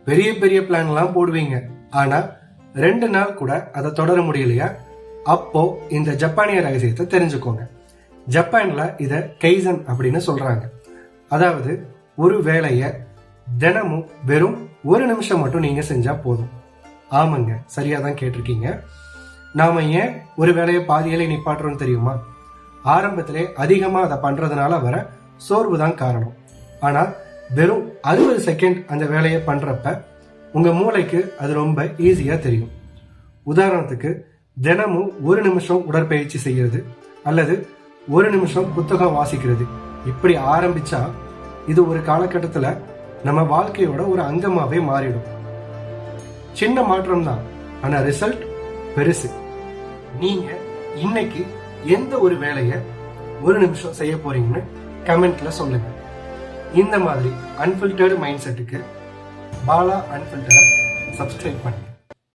பெரிய பெரிய பிளான்லாம் போடுவீங்க, ஆனா 2 நாள் கூட அதை தொடர முடியலையா? அப்போ இந்த ஜப்பானிய ரகசியத்தை தெரிஞ்சுக்கோங்க. ஜப்பான்ல இத கைசன் அப்படின்னு சொல்றாங்க. அதாவது ஒரு வேலைய தினமும் வெறும் 1 நிமிஷம் மட்டும் நீங்க செஞ்சா போதும். ஆமாங்க, சரியாதான் கேட்டிருக்கீங்க. நாம ஏன் ஒரு வேலையை பாதியிலே நிப்பாட்டுறோம் தெரியுமா? ஆரம்பத்திலே அதிகமா அதை பண்றதுனால வர சோர்வு தான் காரணம். ஆனா வெறும் 60 செகண்ட் அந்த வேலையை பண்றப்ப உங்க மூளைக்கு அது ரொம்ப ஈஸியா தெரியும். உதாரணத்துக்கு தினமும் 1 நிமிஷம் உடற்பயிற்சி செய்யறது அல்லது 1 நிமிஷம் புத்தகம் வாசிக்கிறது, இப்படி ஆரம்பிச்சா இது ஒரு காலகட்டத்துல நம்ம வாழ்க்கையோட ஒரு அங்கமாவே மாறிடும். சின்ன மாற்றம் தான், ஆனா ரிசல்ட் பெருசு. நீங்க இன்னைக்கு எந்த ஒரு வேலையை 1 நிமிஷம் செய்ய போறீங்கன்னு கமெண்ட்ல சொல்லுங்க. இந்த மாதிரி அன்ஃபில்டர்டு மைண்ட் செட்டுக்கு பாலா அன்ஃபில்டரை சப்ஸ்கிரைப் பண்ணுங்க.